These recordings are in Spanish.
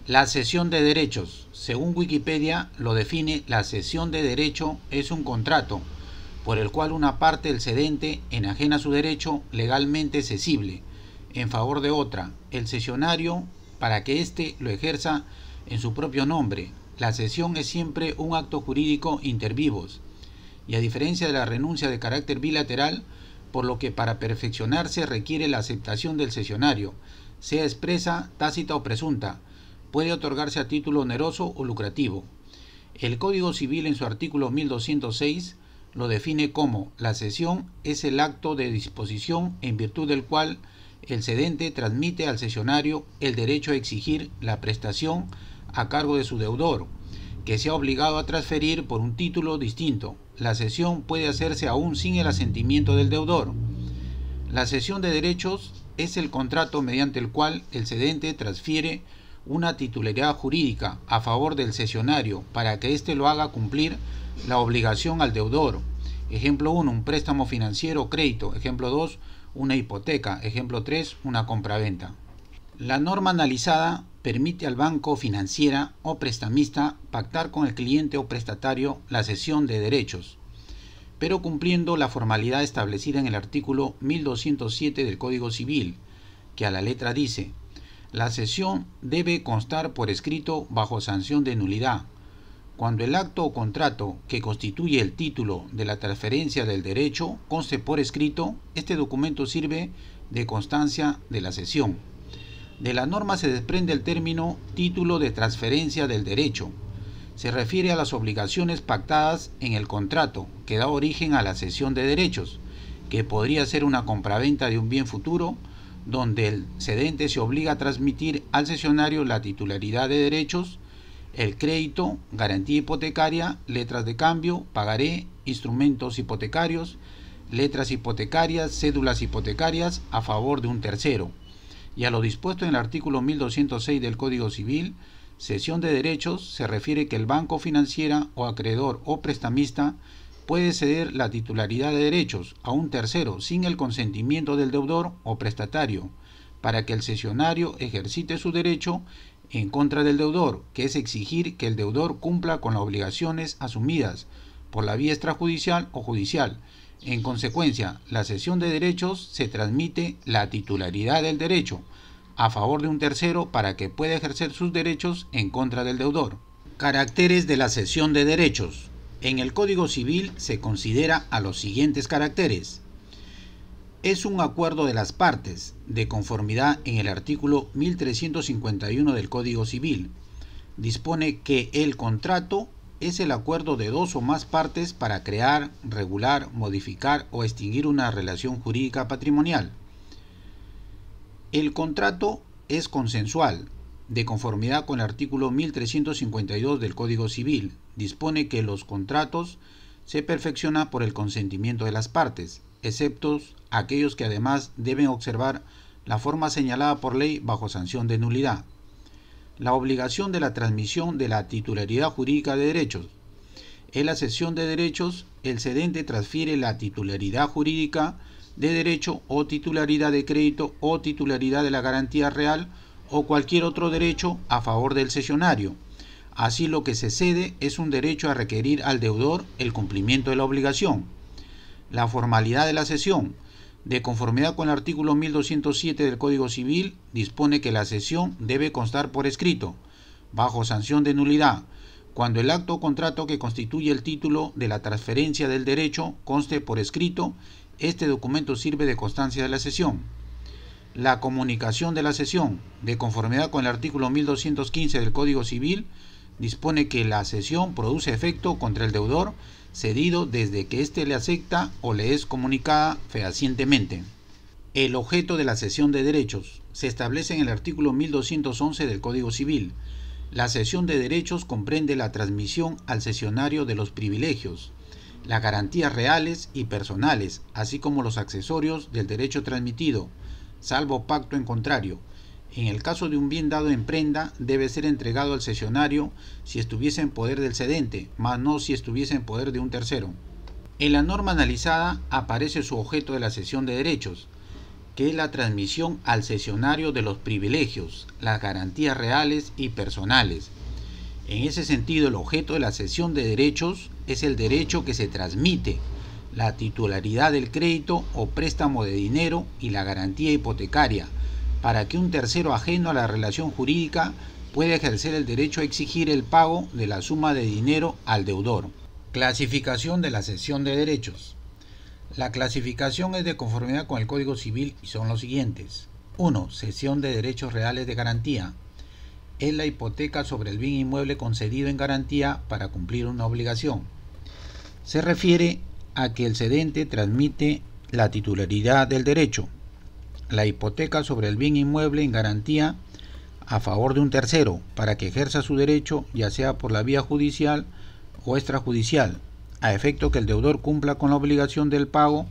La cesión de derechos. Según Wikipedia, lo define: la cesión de derecho es un contrato por el cual una parte del cedente enajena su derecho legalmente cesible en favor de otra, el cesionario, para que éste lo ejerza en su propio nombre. La cesión es siempre un acto jurídico inter vivos, y a diferencia de la renuncia de carácter bilateral, por lo que para perfeccionarse requiere la aceptación del cesionario, sea expresa, tácita o presunta, puede otorgarse a título oneroso o lucrativo. El Código Civil, en su artículo 1206, lo define como: la cesión es el acto de disposición en virtud del cual el cedente transmite al cesionario el derecho a exigir la prestación a cargo de su deudor, que sea obligado a transferir por un título distinto. La cesión puede hacerse aún sin el asentimiento del deudor. La cesión de derechos es el contrato mediante el cual el cedente transfiere una titularidad jurídica a favor del cesionario para que éste lo haga cumplir la obligación al deudor. Ejemplo 1, un préstamo financiero o crédito. Ejemplo 2, una hipoteca. Ejemplo 3, una compraventa. La norma analizada permite al banco, financiera o prestamista pactar con el cliente o prestatario la cesión de derechos, pero cumpliendo la formalidad establecida en el artículo 1207 del Código Civil, que a la letra dice: la cesión debe constar por escrito bajo sanción de nulidad. Cuando el acto o contrato que constituye el título de la transferencia del derecho conste por escrito, este documento sirve de constancia de la cesión. De la norma se desprende el término título de transferencia del derecho. Se refiere a las obligaciones pactadas en el contrato que da origen a la cesión de derechos, que podría ser una compraventa de un bien futuro, donde el cedente se obliga a transmitir al cesionario la titularidad de derechos, el crédito, garantía hipotecaria, letras de cambio, pagaré, instrumentos hipotecarios, letras hipotecarias, cédulas hipotecarias a favor de un tercero. Y a lo dispuesto en el artículo 1206 del Código Civil, cesión de derechos se refiere que el banco, financiera o acreedor o prestamista puede ceder la titularidad de derechos a un tercero sin el consentimiento del deudor o prestatario, para que el cesionario ejercite su derecho en contra del deudor, que es exigir que el deudor cumpla con las obligaciones asumidas por la vía extrajudicial o judicial. En consecuencia, la cesión de derechos se transmite la titularidad del derecho a favor de un tercero para que pueda ejercer sus derechos en contra del deudor. Caracteres de la cesión de derechos. En el Código Civil se considera a los siguientes caracteres: es un acuerdo de las partes, de conformidad en el artículo 1351 del Código Civil. Dispone que el contrato es el acuerdo de dos o más partes para crear, regular, modificar o extinguir una relación jurídica patrimonial. El contrato es consensual, de conformidad con el artículo 1352 del Código Civil. Dispone que los contratos se perfeccionan por el consentimiento de las partes, excepto aquellos que además deben observar la forma señalada por ley bajo sanción de nulidad. La obligación de la transmisión de la titularidad jurídica de derechos. En la cesión de derechos, el cedente transfiere la titularidad jurídica de derecho o titularidad de crédito o titularidad de la garantía real o cualquier otro derecho a favor del cesionario. Así, lo que se cede es un derecho a requerir al deudor el cumplimiento de la obligación. La formalidad de la cesión. De conformidad con el artículo 1207 del Código Civil, dispone que la cesión debe constar por escrito, bajo sanción de nulidad, cuando el acto o contrato que constituye el título de la transferencia del derecho conste por escrito. Este documento sirve de constancia de la cesión. La comunicación de la cesión. De conformidad con el artículo 1215 del Código Civil, dispone que la cesión produce efecto contra el deudor cedido desde que éste le acepta o le es comunicada fehacientemente. El objeto de la cesión de derechos se establece en el artículo 1211 del Código Civil. La cesión de derechos comprende la transmisión al cesionario de los privilegios, las garantías reales y personales, así como los accesorios del derecho transmitido, salvo pacto en contrario. En el caso de un bien dado en prenda, debe ser entregado al cesionario si estuviese en poder del cedente, mas no si estuviese en poder de un tercero. En la norma analizada aparece su objeto de la cesión de derechos. que es la transmisión al cesionario de los privilegios, las garantías reales y personales. En ese sentido, el objeto de la cesión de derechos es el derecho que se transmite, la titularidad del crédito o préstamo de dinero y la garantía hipotecaria, para que un tercero ajeno a la relación jurídica pueda ejercer el derecho a exigir el pago de la suma de dinero al deudor. Clasificación de la cesión de derechos. La clasificación es de conformidad con el Código Civil y son los siguientes. 1. Cesión de derechos reales de garantía. Es la hipoteca sobre el bien inmueble concedido en garantía para cumplir una obligación. Se refiere a que el cedente transmite la titularidad del derecho, la hipoteca sobre el bien inmueble en garantía a favor de un tercero para que ejerza su derecho, ya sea por la vía judicial o extrajudicial, a efecto que el deudor cumpla con la obligación del pago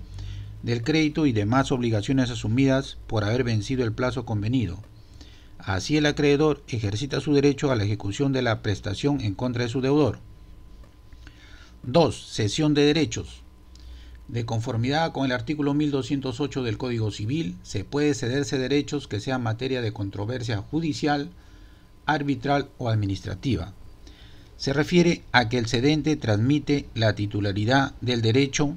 del crédito y demás obligaciones asumidas por haber vencido el plazo convenido. Así el acreedor ejercita su derecho a la ejecución de la prestación en contra de su deudor. 2. Cesión de derechos. De conformidad con el artículo 1208 del Código Civil, se puede cederse derechos que sean materia de controversia judicial, arbitral o administrativa. Se refiere a que el cedente transmite la titularidad del derecho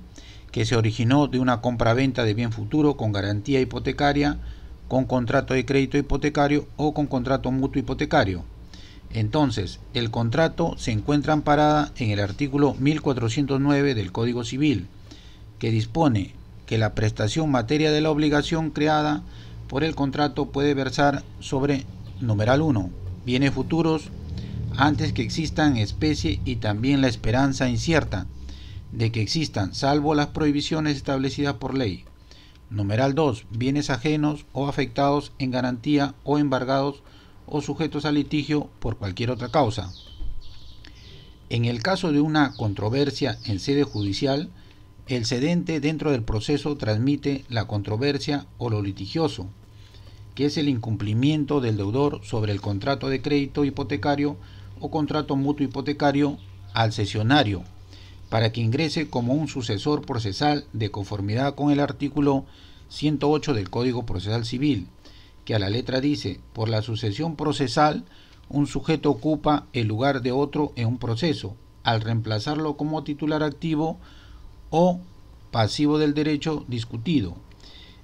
que se originó de una compraventa de bien futuro con garantía hipotecaria, con contrato de crédito hipotecario o con contrato mutuo hipotecario. Entonces, el contrato se encuentra amparada en el artículo 1409 del Código Civil, que dispone que la prestación materia de la obligación creada por el contrato puede versar sobre, numeral 1, bienes futuros antes que existan en especie y también la esperanza incierta de que existan, salvo las prohibiciones establecidas por ley. Numeral 2, bienes ajenos o afectados en garantía o embargados o sujetos a litigio por cualquier otra causa. En el caso de una controversia en sede judicial, el cedente dentro del proceso transmite la controversia o lo litigioso, que es el incumplimiento del deudor sobre el contrato de crédito hipotecario o contrato mutuo hipotecario al cesionario, para que ingrese como un sucesor procesal de conformidad con el artículo 108 del Código Procesal Civil, que a la letra dice: por la sucesión procesal, un sujeto ocupa el lugar de otro en un proceso, al reemplazarlo como titular activo o pasivo del derecho discutido.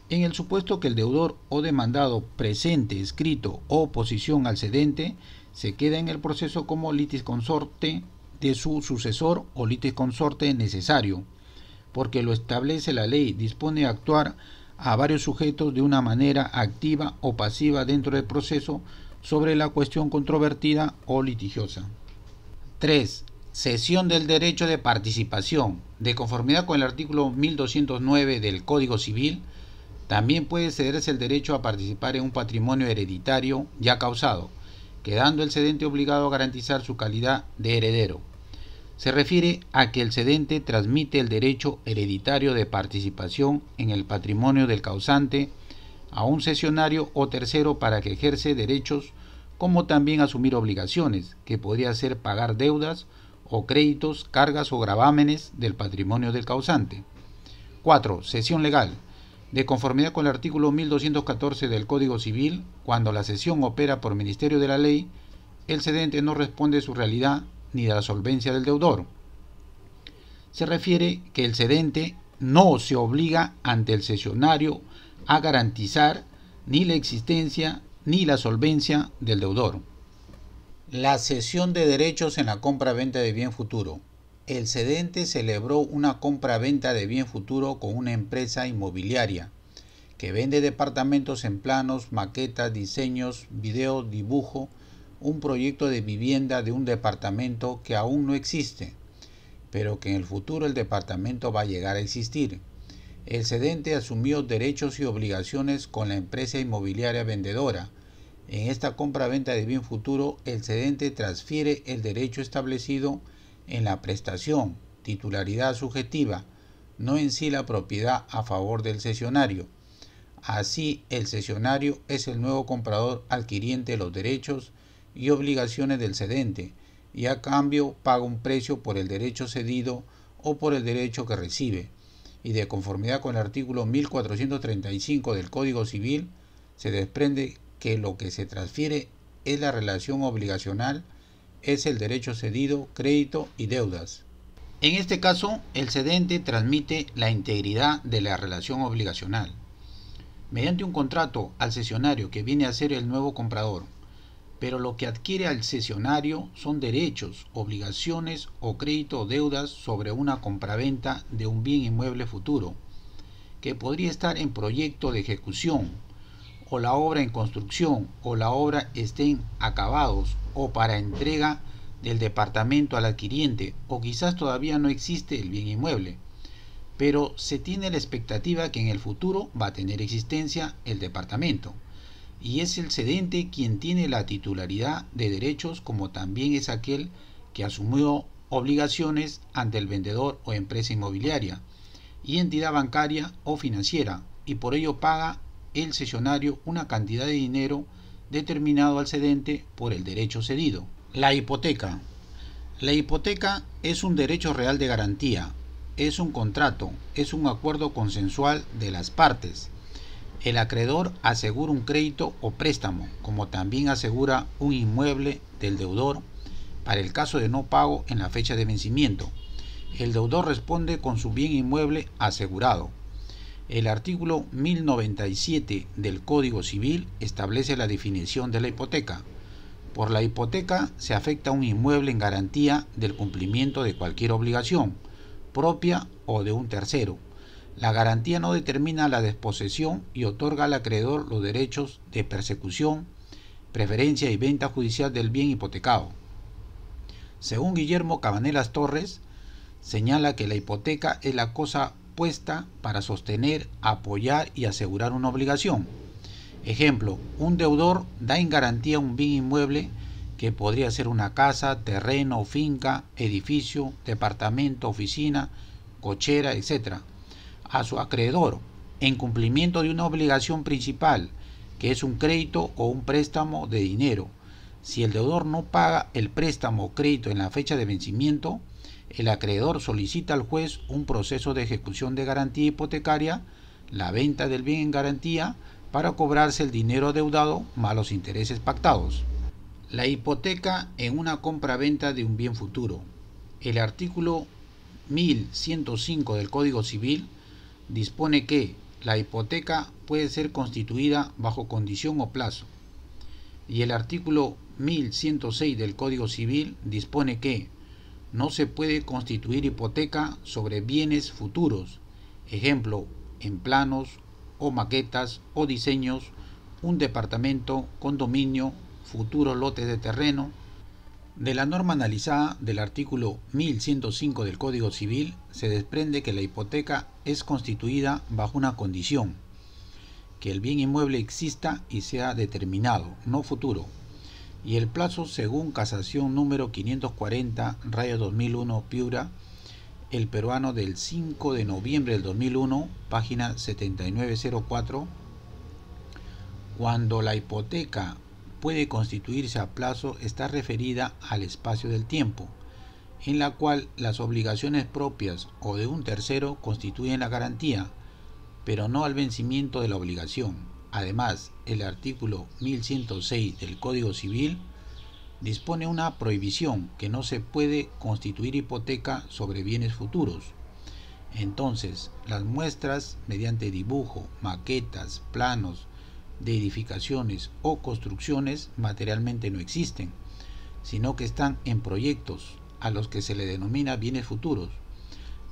En el supuesto que el deudor o demandado presente escrito o oposición al cedente, se queda en el proceso como litisconsorte de su sucesor o litisconsorte necesario, porque lo establece la ley, dispone a actuar a varios sujetos de una manera activa o pasiva dentro del proceso sobre la cuestión controvertida o litigiosa. 3. Cesión del derecho de participación. De conformidad con el artículo 1209 del Código Civil, también puede cederse el derecho a participar en un patrimonio hereditario ya causado, quedando el cedente obligado a garantizar su calidad de heredero. Se refiere a que el cedente transmite el derecho hereditario de participación en el patrimonio del causante a un cesionario o tercero para que ejerce derechos, como también asumir obligaciones, que podría ser pagar deudas o créditos, cargas o gravámenes del patrimonio del causante. 4. Cesión legal. De conformidad con el artículo 1214 del Código Civil, cuando la cesión opera por ministerio de la ley, el cedente no responde de su realidad ni de la solvencia del deudor. Se refiere que el cedente no se obliga ante el cesionario a garantizar ni la existencia ni la solvencia del deudor. La cesión de derechos en la compra-venta de bien futuro. El cedente celebró una compra-venta de bien futuro con una empresa inmobiliaria que vende departamentos en planos, maquetas, diseños, video, dibujo, un proyecto de vivienda de un departamento que aún no existe, pero que en el futuro el departamento va a llegar a existir. El cedente asumió derechos y obligaciones con la empresa inmobiliaria vendedora. En esta compra-venta de bien futuro, el cedente transfiere el derecho establecido en la prestación, titularidad subjetiva, no en sí la propiedad a favor del cesionario. Así, el cesionario es el nuevo comprador adquiriente de los derechos y obligaciones del cedente, y a cambio paga un precio por el derecho cedido o por el derecho que recibe. y de conformidad con el artículo 1435 del Código Civil, se desprende que lo que se transfiere es la relación obligacional, es el derecho cedido, crédito y deudas. En este caso, el cedente transmite la integridad de la relación obligacional mediante un contrato al cesionario que viene a ser el nuevo comprador, pero lo que adquiere al cesionario son derechos, obligaciones o crédito o deudas sobre una compraventa de un bien inmueble futuro, que podría estar en proyecto de ejecución, o la obra en construcción, o la obra estén acabados, o para entrega del departamento al adquiriente, o quizás todavía no existe el bien inmueble, pero se tiene la expectativa que en el futuro va a tener existencia el departamento, y es el cedente quien tiene la titularidad de derechos, como también es aquel que asumió obligaciones ante el vendedor o empresa inmobiliaria y entidad bancaria o financiera, y por ello paga el cesionario una cantidad de dinero determinado al cedente por el derecho cedido. La hipoteca. La hipoteca es un derecho real de garantía, es un contrato, es un acuerdo consensual de las partes. El acreedor asegura un crédito o préstamo, como también asegura un inmueble del deudor para el caso de no pago en la fecha de vencimiento. El deudor responde con su bien inmueble asegurado. El artículo 1097 del Código Civil establece la definición de la hipoteca. Por la hipoteca se afecta un inmueble en garantía del cumplimiento de cualquier obligación, propia o de un tercero. La garantía no determina la desposesión y otorga al acreedor los derechos de persecución, preferencia y venta judicial del bien hipotecado. Según Guillermo Cabanelas Torres, señala que la hipoteca es la cosa puesta para sostener, apoyar y asegurar una obligación. Ejemplo, un deudor da en garantía un bien inmueble que podría ser una casa, terreno, finca, edificio, departamento, oficina, cochera, etc., a su acreedor en cumplimiento de una obligación principal, que es un crédito o un préstamo de dinero. Si el deudor no paga el préstamo o crédito en la fecha de vencimiento, el acreedor solicita al juez un proceso de ejecución de garantía hipotecaria, la venta del bien en garantía, para cobrarse el dinero adeudado más los intereses pactados. La hipoteca en una compra-venta de un bien futuro. El artículo 1105 del Código Civil dispone que la hipoteca puede ser constituida bajo condición o plazo, y el artículo 1106 del Código Civil dispone que no se puede constituir hipoteca sobre bienes futuros, ejemplo, en planos o maquetas o diseños, un departamento, condominio, futuros lotes de terreno. De la norma analizada del artículo 1105 del Código Civil se desprende que la hipoteca es constituida bajo una condición: que el bien inmueble exista y sea determinado, no futuro, y el plazo según casación número 540/2001 Piura, el peruano, del 5 de noviembre del 2001, página 7904, cuando la hipoteca puede constituirse a plazo está referida al espacio del tiempo, en la cual las obligaciones propias o de un tercero constituyen la garantía, pero no al vencimiento de la obligación. Además, el artículo 1106 del Código Civil dispone una prohibición que no se puede constituir hipoteca sobre bienes futuros. Entonces, las muestras mediante dibujo, maquetas, planos de edificaciones o construcciones materialmente no existen, sino que están en proyectos a los que se le denomina bienes futuros.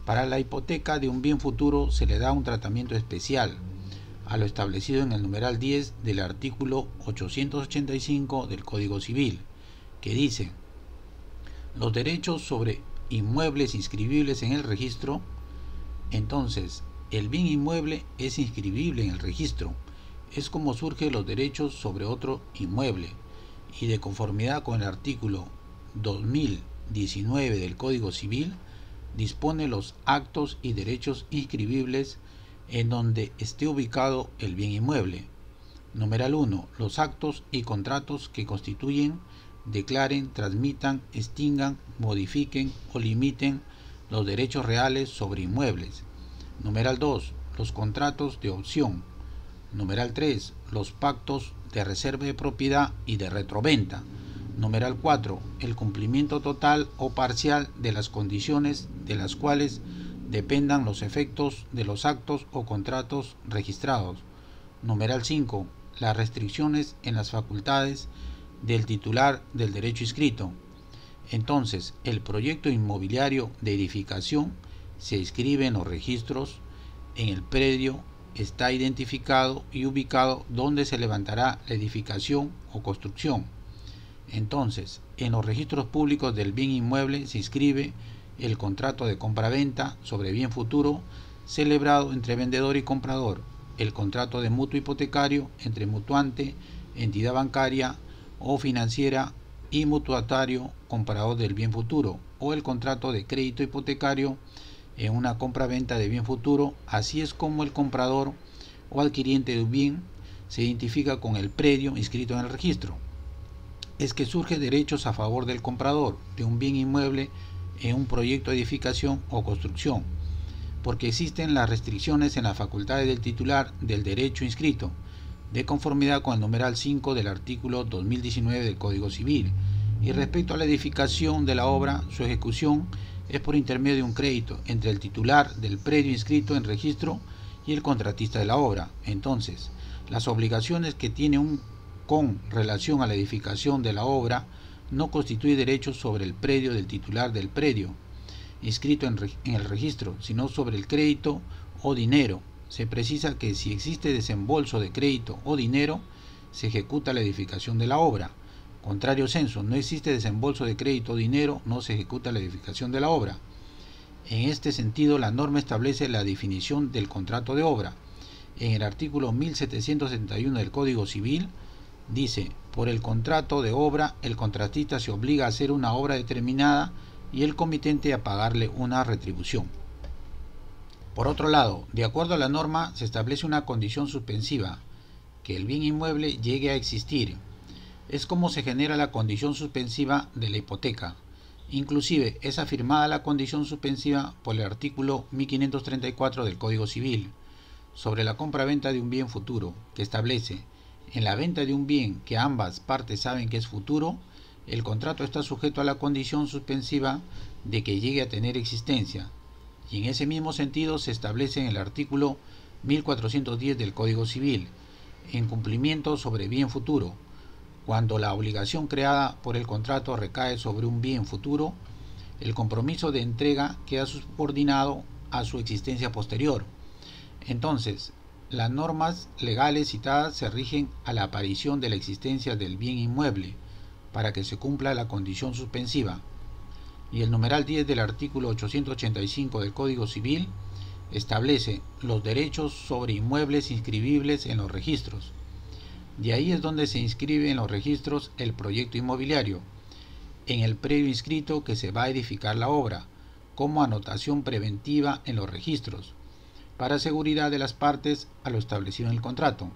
Para la hipoteca de un bien futuro se le da un tratamiento especial a lo establecido en el numeral 10 del artículo 885 del Código Civil, que dice: los derechos sobre inmuebles inscribibles en el registro. Entonces, el bien inmueble es inscribible en el registro, es como surgen los derechos sobre otro inmueble, y de conformidad con el artículo 2019 del Código Civil, dispone los actos y derechos inscribibles en donde esté ubicado el bien inmueble. Numeral 1. Los actos y contratos que constituyen, declaren, transmitan, extingan, modifiquen o limiten los derechos reales sobre inmuebles. Numeral 2. Los contratos de opción. Numeral 3. Los pactos de reserva de propiedad y de retroventa. Numeral 4. El cumplimiento total o parcial de las condiciones de las cuales dependan los efectos de los actos o contratos registrados. Numeral 5. Las restricciones en las facultades del titular del derecho inscrito. Entonces, el proyecto inmobiliario de edificación se inscribe en los registros, en el predio está identificado y ubicado donde se levantará la edificación o construcción. Entonces, en los registros públicos del bien inmueble se inscribe el contrato de compra-venta sobre bien futuro celebrado entre vendedor y comprador, el contrato de mutuo hipotecario entre mutuante, entidad bancaria o financiera y mutuatario comprador del bien futuro, o el contrato de crédito hipotecario en una compra-venta de bien futuro. Así es como el comprador o adquiriente de un bien se identifica con el predio inscrito en el registro. Es que surgen derechos a favor del comprador de un bien inmueble en un proyecto de edificación o construcción, porque existen las restricciones en las facultades del titular del derecho inscrito, de conformidad con el numeral 5 del artículo 2019 del Código Civil. Y respecto a la edificación de la obra, su ejecución es por intermedio de un crédito entre el titular del predio inscrito en registro y el contratista de la obra. Entonces, las obligaciones que tiene con relación a la edificación de la obra no constituye derechos sobre el predio del titular del predio inscrito en el registro, sino sobre el crédito o dinero. Se precisa que si existe desembolso de crédito o dinero, se ejecuta la edificación de la obra. Contrario censo, no existe desembolso de crédito o dinero, no se ejecuta la edificación de la obra. En este sentido, la norma establece la definición del contrato de obra. En el artículo 1771 del Código Civil dice: por el contrato de obra, el contratista se obliga a hacer una obra determinada y el comitente a pagarle una retribución. Por otro lado, de acuerdo a la norma, se establece una condición suspensiva, que el bien inmueble llegue a existir. Es como se genera la condición suspensiva de la hipoteca. Inclusive es afirmada la condición suspensiva por el artículo 1534 del Código Civil sobre la compra-venta de un bien futuro, que establece: en la venta de un bien que ambas partes saben que es futuro, el contrato está sujeto a la condición suspensiva de que llegue a tener existencia. Y en ese mismo sentido se establece en el artículo 1410 del Código Civil, en cumplimiento sobre bien futuro. Cuando la obligación creada por el contrato recae sobre un bien futuro, el compromiso de entrega queda subordinado a su existencia posterior. Entonces, las normas legales citadas se rigen a la aparición de la existencia del bien inmueble para que se cumpla la condición suspensiva. Y el numeral 10 del artículo 885 del Código Civil establece los derechos sobre inmuebles inscribibles en los registros. De ahí es donde se inscribe en los registros el proyecto inmobiliario, en el predio inscrito que se va a edificar la obra, como anotación preventiva en los registros, para seguridad de las partes a lo establecido en el contrato.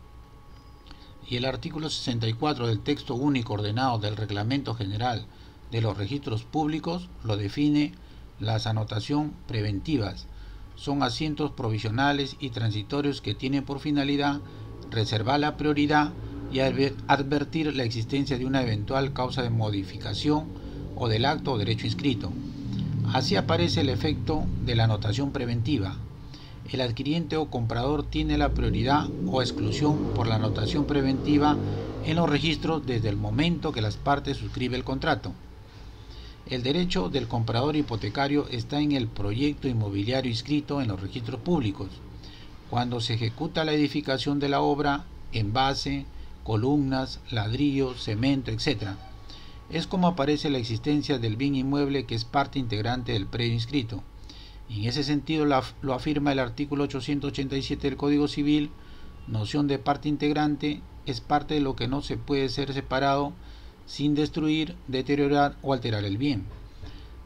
Y el artículo 64 del texto único ordenado del Reglamento General de los Registros Públicos lo define. Las anotaciones preventivas son asientos provisionales y transitorios que tienen por finalidad reservar la prioridad y advertir la existencia de una eventual causa de modificación o del acto o derecho inscrito. Así aparece el efecto de la anotación preventiva. El adquiriente o comprador tiene la prioridad o exclusión por la anotación preventiva en los registros desde el momento que las partes suscriben el contrato. El derecho del comprador hipotecario está en el proyecto inmobiliario inscrito en los registros públicos, cuando se ejecuta la edificación de la obra en base, columnas, ladrillos, cemento, etc. Es como aparece la existencia del bien inmueble que es parte integrante del predio inscrito. Y en ese sentido lo afirma el artículo 887 del Código Civil. Noción de parte integrante: es parte de lo que no se puede ser separado sin destruir, deteriorar o alterar el bien.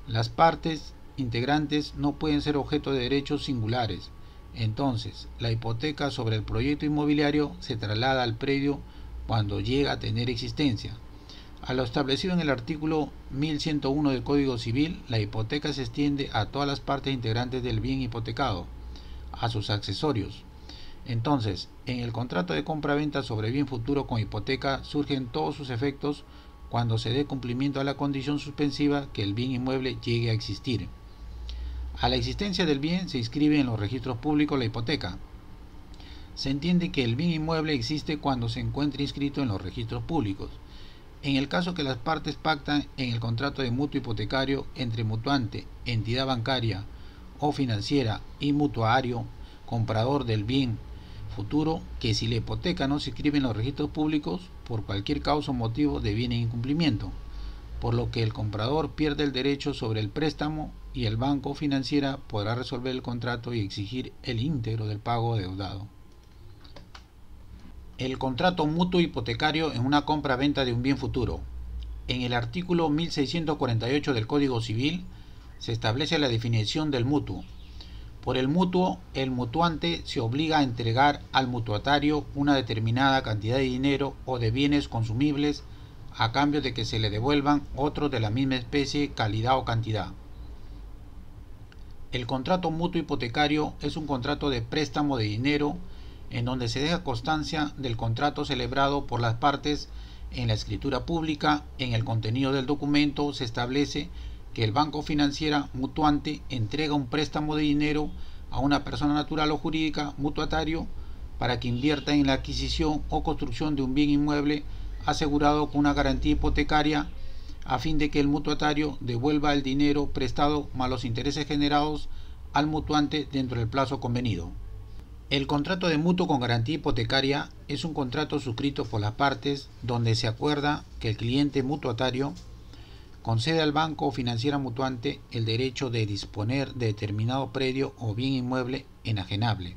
Las partes integrantes no pueden ser objeto de derechos singulares. Entonces, la hipoteca sobre el proyecto inmobiliario se traslada al predio cuando llega a tener existencia. A lo establecido en el artículo 1101 del Código Civil, la hipoteca se extiende a todas las partes integrantes del bien hipotecado. a sus accesorios. Entonces, en el contrato de compra-venta sobre bien futuro con hipoteca surgen todos sus efectos cuando se dé cumplimiento a la condición suspensiva que el bien inmueble llegue a existir. A la existencia del bien se inscribe en los registros públicos la hipoteca. Se entiende que el bien inmueble existe cuando se encuentra inscrito en los registros públicos. En el caso que las partes pactan en el contrato de mutuo hipotecario entre mutuante, entidad bancaria o financiera y mutuario, comprador del bien futuro, que si la hipoteca no se inscribe en los registros públicos, por cualquier causa o motivo deviene incumplimiento, por lo que el comprador pierde el derecho sobre el préstamo y el banco financiera podrá resolver el contrato y exigir el íntegro del pago deudado. El contrato mutuo hipotecario en una compra-venta de un bien futuro. En el artículo 1648 del Código Civil se establece la definición del mutuo. Por el mutuo, el mutuante se obliga a entregar al mutuatario una determinada cantidad de dinero o de bienes consumibles a cambio de que se le devuelvan otros de la misma especie, calidad o cantidad. El contrato mutuo hipotecario es un contrato de préstamo de dinero en donde se deja constancia del contrato celebrado por las partes en la escritura pública. En el contenido del documento se establece que el banco financiero mutuante entrega un préstamo de dinero a una persona natural o jurídica mutuatario para que invierta en la adquisición o construcción de un bien inmueble asegurado con una garantía hipotecaria a fin de que el mutuatario devuelva el dinero prestado más los intereses generados al mutuante dentro del plazo convenido. El contrato de mutuo con garantía hipotecaria es un contrato suscrito por las partes donde se acuerda que el cliente mutuatario concede al banco o financiera mutuante el derecho de disponer de determinado predio o bien inmueble enajenable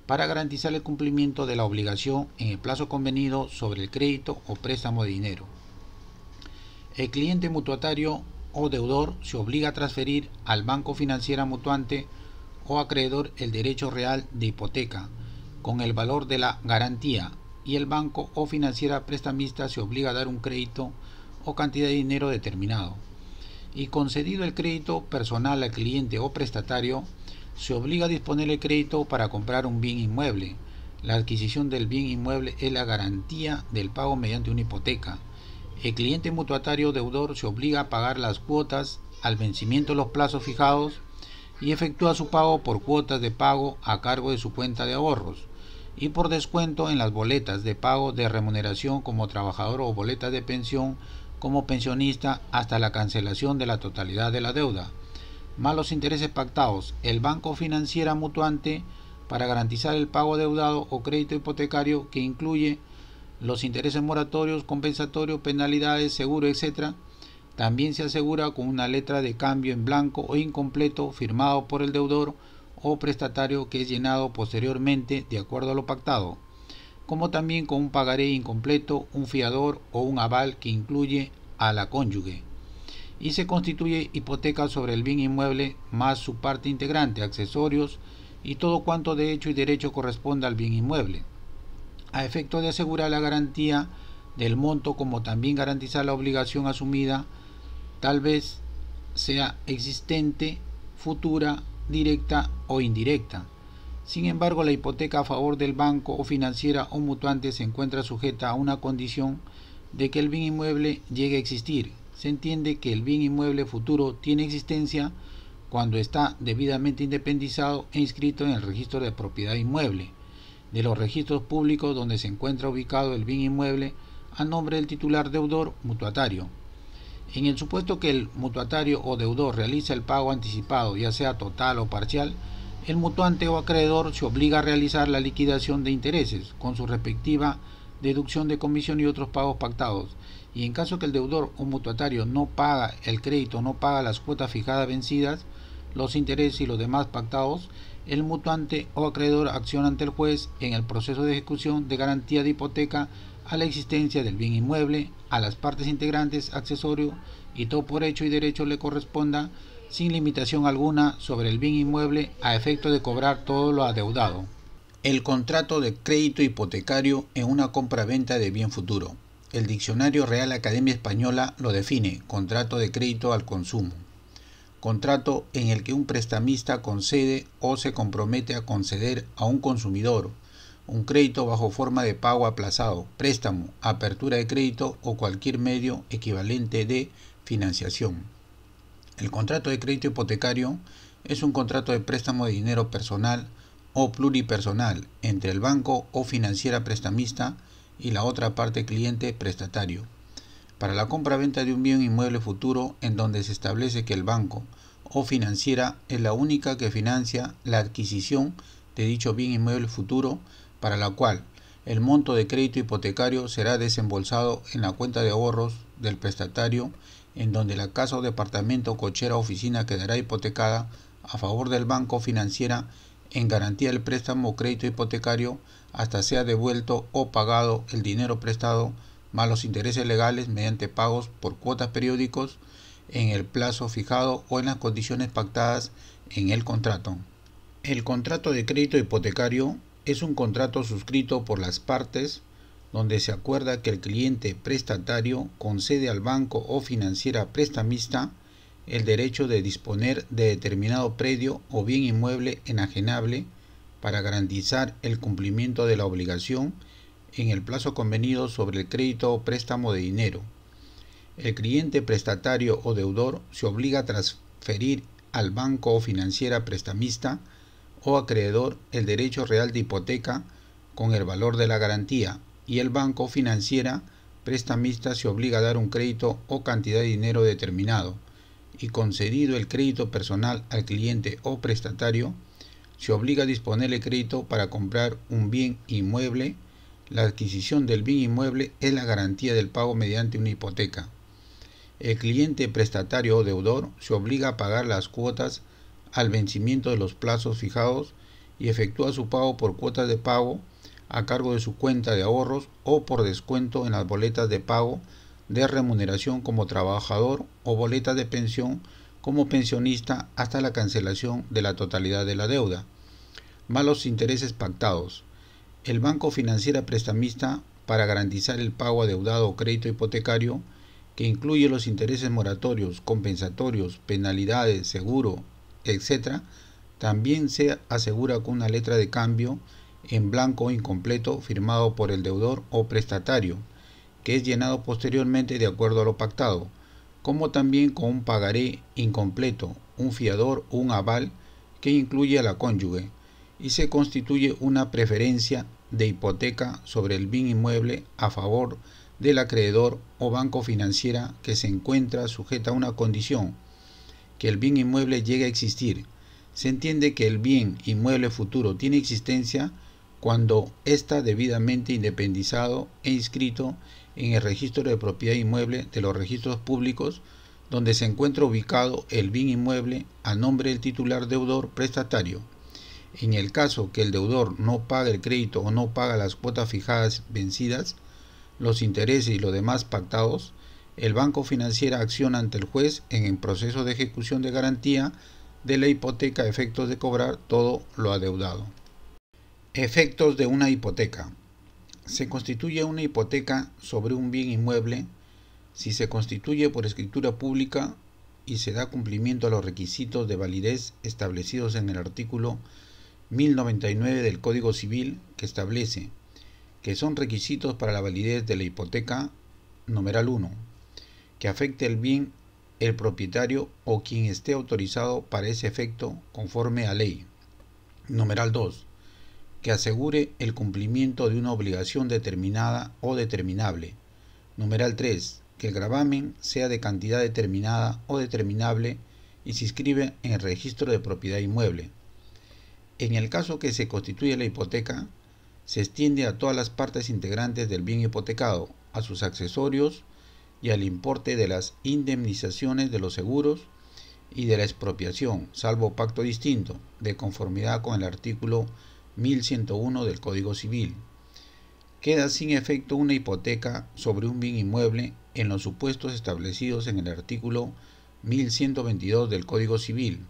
para garantizar el cumplimiento de la obligación en el plazo convenido sobre el crédito o préstamo de dinero. El cliente mutuatario o deudor se obliga a transferir al banco financiera mutuante o acreedor el derecho real de hipoteca con el valor de la garantía, y el banco o financiera prestamista se obliga a dar un crédito o cantidad de dinero determinado. Y concedido el crédito personal al cliente o prestatario, se obliga a disponer el crédito para comprar un bien inmueble. La adquisición del bien inmueble es la garantía del pago mediante una hipoteca. El cliente mutuatario deudor se obliga a pagar las cuotas al vencimiento de los plazos fijados y efectúa su pago por cuotas de pago a cargo de su cuenta de ahorros y por descuento en las boletas de pago de remuneración como trabajador o boletas de pensión como pensionista hasta la cancelación de la totalidad de la deuda, más los intereses pactados el banco financiera mutuante para garantizar el pago deudado o crédito hipotecario, que incluye los intereses moratorios, compensatorios, penalidades, seguro, etc. También se asegura con una letra de cambio en blanco o incompleto firmado por el deudor o prestatario, que es llenado posteriormente de acuerdo a lo pactado, como también con un pagaré incompleto, un fiador o un aval que incluye a la cónyuge, y se constituye hipoteca sobre el bien inmueble más su parte integrante, accesorios y todo cuanto de hecho y derecho corresponda al bien inmueble, a efecto de asegurar la garantía del monto, como también garantizar la obligación asumida, tal vez sea existente, futura, directa o indirecta. Sin embargo, la hipoteca a favor del banco o financiera o mutuante se encuentra sujeta a una condición de que el bien inmueble llegue a existir. Se entiende que el bien inmueble futuro tiene existencia cuando está debidamente independizado e inscrito en el registro de propiedad inmueble de los registros públicos donde se encuentra ubicado el bien inmueble a nombre del titular deudor mutuatario. En el supuesto que el mutuatario o deudor realiza el pago anticipado, ya sea total o parcial, el mutuante o acreedor se obliga a realizar la liquidación de intereses con su respectiva deducción de comisión y otros pagos pactados, y en caso que el deudor o mutuatario no paga el crédito, no paga las cuotas fijadas vencidas, los intereses y los demás pactados, el mutuante o acreedor acciona ante el juez en el proceso de ejecución de garantía de hipoteca a la existencia del bien inmueble, a las partes integrantes, accesorios y todo por hecho y derecho le corresponda, sin limitación alguna sobre el bien inmueble, a efecto de cobrar todo lo adeudado. El contrato de crédito hipotecario en una compra-venta de bien futuro. El Diccionario Real Academia Española lo define: contrato de crédito al consumo. contrato en el que un prestamista concede o se compromete a conceder a un consumidor un crédito bajo forma de pago aplazado, préstamo, apertura de crédito o cualquier medio equivalente de financiación. El contrato de crédito hipotecario es un contrato de préstamo de dinero personal o pluripersonal entre el banco o financiera prestamista y la otra parte cliente prestatario, para la compra-venta de un bien inmueble futuro en donde se establece que el banco o financiera es la única que financia la adquisición de dicho bien inmueble futuro, para la cual el monto de crédito hipotecario será desembolsado en la cuenta de ahorros del prestatario, en donde la casa o departamento, cochera o oficina quedará hipotecada a favor del banco o financiera en garantía del préstamo o crédito hipotecario hasta sea devuelto o pagado el dinero prestado más los intereses legales mediante pagos por cuotas periódicos en el plazo fijado o en las condiciones pactadas en el contrato. El contrato de crédito hipotecario es un contrato suscrito por las partes donde se acuerda que el cliente prestatario concede al banco o financiera prestamista el derecho de disponer de determinado predio o bien inmueble enajenable para garantizar el cumplimiento de la obligación en el plazo convenido sobre el crédito o préstamo de dinero. El cliente prestatario o deudor se obliga a transferir al banco o financiera prestamista o acreedor el derecho real de hipoteca con el valor de la garantía, y el banco o financiera prestamista se obliga a dar un crédito o cantidad de dinero determinado, y concedido el crédito personal al cliente o prestatario, se obliga a disponer el crédito para comprar un bien inmueble. La adquisición del bien inmueble es la garantía del pago mediante una hipoteca. El cliente prestatario o deudor se obliga a pagar las cuotas al vencimiento de los plazos fijados y efectúa su pago por cuotas de pago a cargo de su cuenta de ahorros o por descuento en las boletas de pago de remuneración como trabajador o boletas de pensión como pensionista hasta la cancelación de la totalidad de la deuda, más los intereses pactados. El banco financiera prestamista, para garantizar el pago adeudado o crédito hipotecario, que incluye los intereses moratorios, compensatorios, penalidades, seguro, etc., también se asegura con una letra de cambio en blanco o incompleto firmado por el deudor o prestatario, que es llenado posteriormente de acuerdo a lo pactado, como también con un pagaré incompleto, un fiador o un aval que incluye a la cónyuge, y se constituye una preferencia de hipoteca sobre el bien inmueble a favor del acreedor o banco financiera que se encuentra sujeta a una condición: que el bien inmueble llegue a existir. Se entiende que el bien inmueble futuro tiene existencia cuando está debidamente independizado e inscrito en el registro de propiedad inmueble de los registros públicos, donde se encuentra ubicado el bien inmueble a nombre del titular deudor prestatario. En el caso que el deudor no paga el crédito o no paga las cuotas fijadas vencidas, los intereses y los demás pactados, el banco financiera acciona ante el juez en el proceso de ejecución de garantía de la hipoteca a efectos de cobrar todo lo adeudado. Efectos de una hipoteca. Se constituye una hipoteca sobre un bien inmueble si se constituye por escritura pública y se da cumplimiento a los requisitos de validez establecidos en el artículo 1099 del Código Civil, que establece que son requisitos para la validez de la hipoteca: numeral 1, que afecte el bien el propietario o quien esté autorizado para ese efecto conforme a ley; numeral 2, que asegure el cumplimiento de una obligación determinada o determinable; numeral 3, que el gravamen sea de cantidad determinada o determinable y se inscribe en el registro de propiedad inmueble. En el caso que se constituye la hipoteca, se extiende a todas las partes integrantes del bien hipotecado, a sus accesorios y al importe de las indemnizaciones de los seguros y de la expropiación, salvo pacto distinto, de conformidad con el artículo 1101 del Código Civil. Queda sin efecto una hipoteca sobre un bien inmueble en los supuestos establecidos en el artículo 1122 del Código Civil.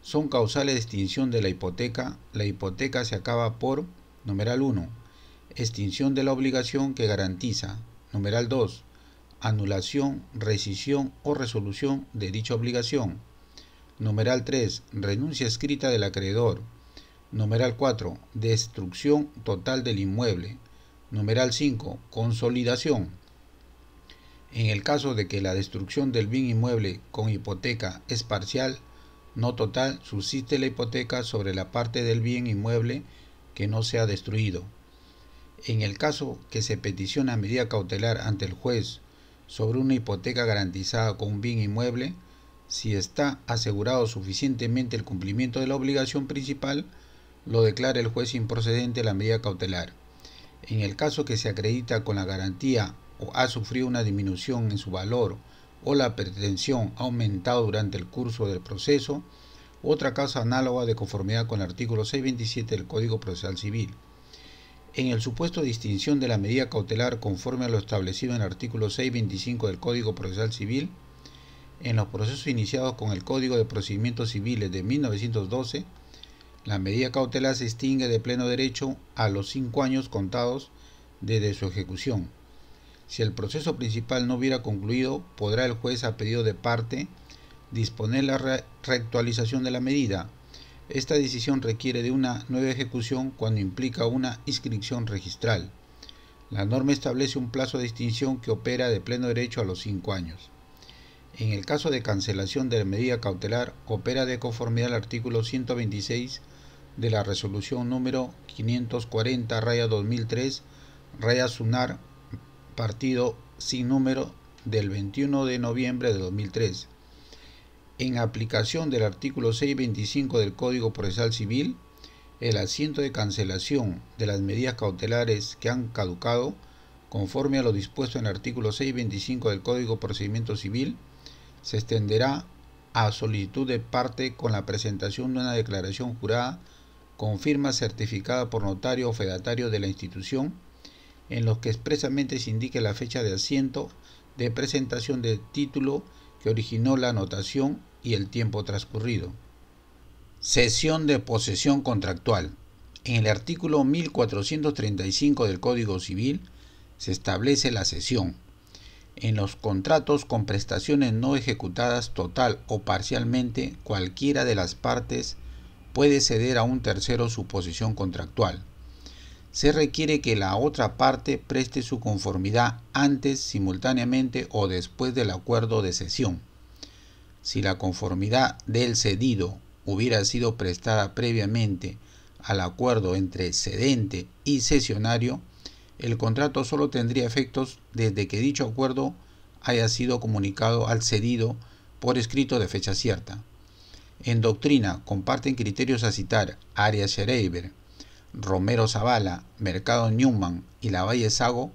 Son causales de extinción de la hipoteca se acaba por: numeral 1, extinción de la obligación que garantiza; numeral 2, anulación, rescisión o resolución de dicha obligación; Numeral 3. Renuncia escrita del acreedor. Numeral 4. Destrucción total del inmueble. Numeral 5. Consolidación. En el caso de que la destrucción del bien inmueble con hipoteca es parcial, no total, subsiste la hipoteca sobre la parte del bien inmueble que no sea destruido. En el caso que se peticiona medida cautelar ante el juez sobre una hipoteca garantizada con un bien inmueble, si está asegurado suficientemente el cumplimiento de la obligación principal, lo declara el juez improcedente la medida cautelar. En el caso que se acredita con la garantía o ha sufrido una disminución en su valor o la pretensión ha aumentado durante el curso del proceso, otra causa análoga de conformidad con el artículo 627 del Código Procesal Civil. En el supuesto de distinción de la medida cautelar conforme a lo establecido en el artículo 625 del Código Procesal Civil, en los procesos iniciados con el Código de Procedimientos Civiles de 1912, la medida cautelar se extingue de pleno derecho a los 5 años contados desde su ejecución. Si el proceso principal no hubiera concluido, podrá el juez, a pedido de parte, disponer la reactualización de la medida. Esta decisión requiere de una nueva ejecución cuando implica una inscripción registral. La norma establece un plazo de extinción que opera de pleno derecho a los 5 años. En el caso de cancelación de la medida cautelar, opera de conformidad al artículo 126 de la resolución número 540-2003-SUNAR, partido sin número del 21 de noviembre de 2003. En aplicación del artículo 625 del Código Procesal Civil, el asiento de cancelación de las medidas cautelares que han caducado, conforme a lo dispuesto en el artículo 625 del Código de Procedimiento Civil, se extenderá a solicitud de parte con la presentación de una declaración jurada con firma certificada por notario o fedatario de la institución, en los que expresamente se indique la fecha de asiento de presentación del título que originó la anotación y el tiempo transcurrido. Cesión de posesión contractual. En el artículo 1435 del Código Civil se establece la cesión. En los contratos con prestaciones no ejecutadas total o parcialmente, cualquiera de las partes puede ceder a un tercero su posesión contractual. Se requiere que la otra parte preste su conformidad antes, simultáneamente o después del acuerdo de cesión. Si la conformidad del cedido hubiera sido prestada previamente al acuerdo entre cedente y cesionario, el contrato solo tendría efectos desde que dicho acuerdo haya sido comunicado al cedido por escrito de fecha cierta. En doctrina comparten criterios a citar Arias Schreiber, Romero Zavala, Mercado Newman y Lavalle Sago,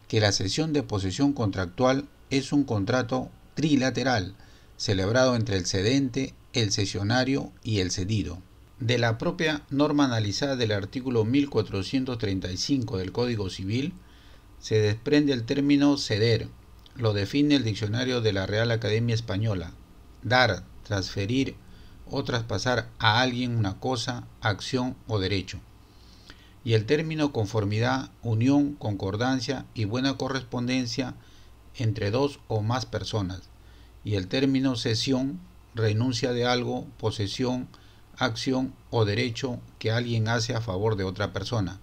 que la cesión de posesión contractual es un contrato trilateral celebrado entre el cedente, el cesionario y el cedido. De la propia norma analizada del artículo 1435 del Código Civil se desprende el término ceder. Lo define el diccionario de la Real Academia Española: dar, transferir o traspasar a alguien una cosa, acción o derecho. Y el término conformidad, unión, concordancia y buena correspondencia entre dos o más personas. Y el término cesión, renuncia de algo, posesión, acción o derecho que alguien hace a favor de otra persona.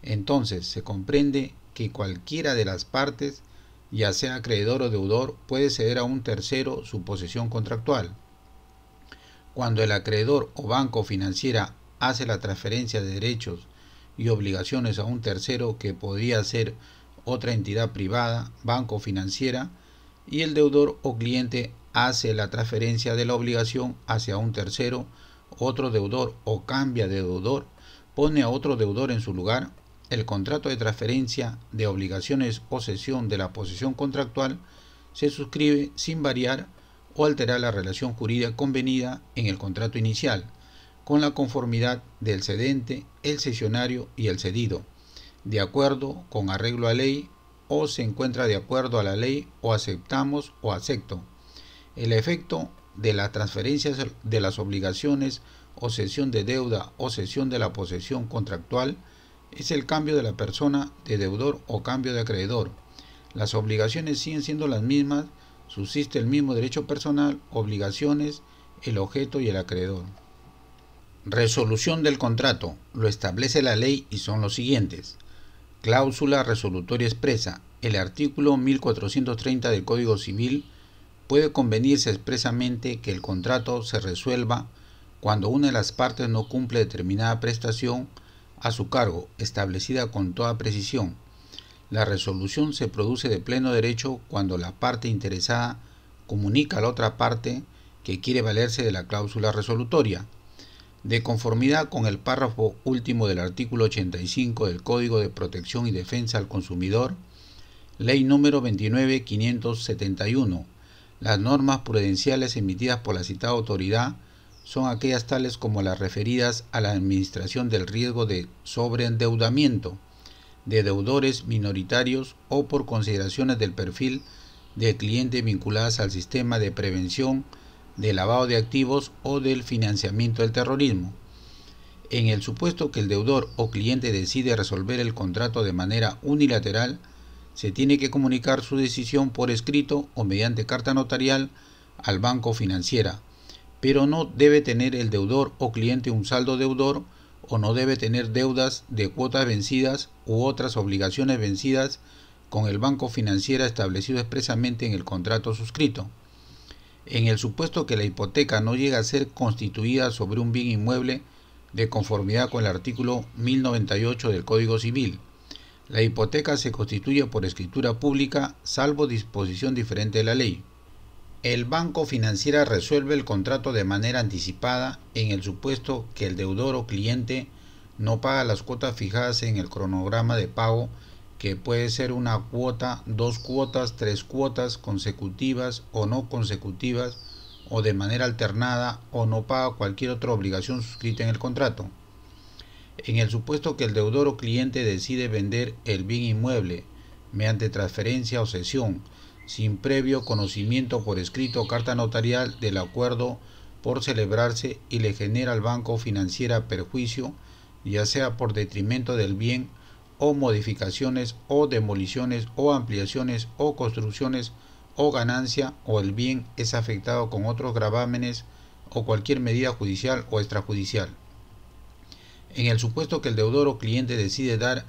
Entonces se comprende que cualquiera de las partes, ya sea acreedor o deudor, puede ceder a un tercero su posesión contractual. Cuando el acreedor o banco financiera hace la transferencia de derechos y obligaciones a un tercero, que podría ser otra entidad privada, banco, financiera, y el deudor o cliente hace la transferencia de la obligación hacia un tercero, otro deudor, o cambia de deudor, pone a otro deudor en su lugar, el contrato de transferencia de obligaciones o cesión de la posesión contractual se suscribe sin variar o alterar la relación jurídica convenida en el contrato inicial, con la conformidad del cedente, el cesionario y el cedido, de acuerdo con arreglo a ley, o se encuentra de acuerdo a la ley, o aceptamos o acepto. El efecto de la transferencia de las obligaciones o cesión de deuda o cesión de la posesión contractual es el cambio de la persona de deudor o cambio de acreedor. Las obligaciones siguen siendo las mismas, subsiste el mismo derecho personal, obligaciones el objeto y el acreedor. Resolución del contrato. Lo establece la ley y son los siguientes. Cláusula resolutoria expresa. El artículo 1430 del Código Civil puede convenirse expresamente que el contrato se resuelva cuando una de las partes no cumple determinada prestación a su cargo, establecida con toda precisión. La resolución se produce de pleno derecho cuando la parte interesada comunica a la otra parte que quiere valerse de la cláusula resolutoria. De conformidad con el párrafo último del artículo 85 del Código de Protección y Defensa al Consumidor, Ley número 29.571, las normas prudenciales emitidas por la citada autoridad son aquellas tales como las referidas a la administración del riesgo de sobreendeudamiento de deudores minoritarios o por consideraciones del perfil de cliente vinculadas al sistema de prevención de lavado de activos o del financiamiento del terrorismo. En el supuesto que el deudor o cliente decide resolver el contrato de manera unilateral, se tiene que comunicar su decisión por escrito o mediante carta notarial al banco financiera, pero no debe tener el deudor o cliente un saldo deudor o no debe tener deudas de cuotas vencidas u otras obligaciones vencidas con el banco financiero establecido expresamente en el contrato suscrito. En el supuesto que la hipoteca no llega a ser constituida sobre un bien inmueble de conformidad con el artículo 1098 del Código Civil, la hipoteca se constituye por escritura pública, salvo disposición diferente de la ley. El banco financiero resuelve el contrato de manera anticipada en el supuesto que el deudor o cliente no paga las cuotas fijadas en el cronograma de pago, que puede ser una cuota, dos cuotas, tres cuotas consecutivas o no consecutivas, o de manera alternada, o no paga cualquier otra obligación suscrita en el contrato. En el supuesto que el deudor o cliente decide vender el bien inmueble mediante transferencia o cesión, sin previo conocimiento por escrito o carta notarial del acuerdo por celebrarse y le genera al banco financiera perjuicio, ya sea por detrimento del bien o modificaciones o demoliciones o ampliaciones o construcciones o ganancia, o el bien es afectado con otros gravámenes o cualquier medida judicial o extrajudicial. En el supuesto que el deudor o cliente decide dar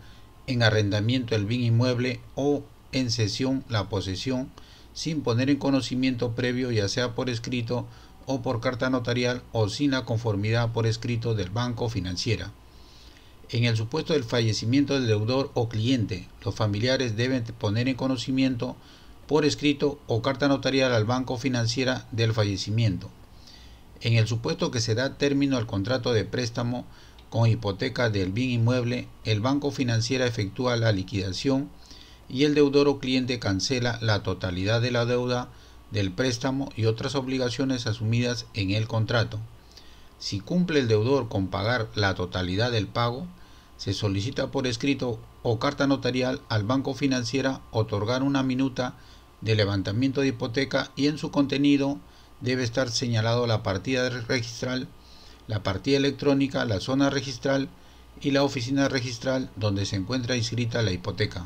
en arrendamiento el bien inmueble o en cesión la posesión sin poner en conocimiento previo, ya sea por escrito o por carta notarial, o sin la conformidad por escrito del banco financiera. En el supuesto del fallecimiento del deudor o cliente, los familiares deben poner en conocimiento por escrito o carta notarial al banco financiera del fallecimiento. En el supuesto que se da término al contrato de préstamo con hipoteca del bien inmueble, el banco financiero efectúa la liquidación y el deudor o cliente cancela la totalidad de la deuda del préstamo y otras obligaciones asumidas en el contrato. Si cumple el deudor con pagar la totalidad del pago, se solicita por escrito o carta notarial al banco financiero otorgar una minuta de levantamiento de hipoteca, y en su contenido debe estar señalado la partida registral, la partida electrónica, la zona registral y la oficina registral donde se encuentra inscrita la hipoteca.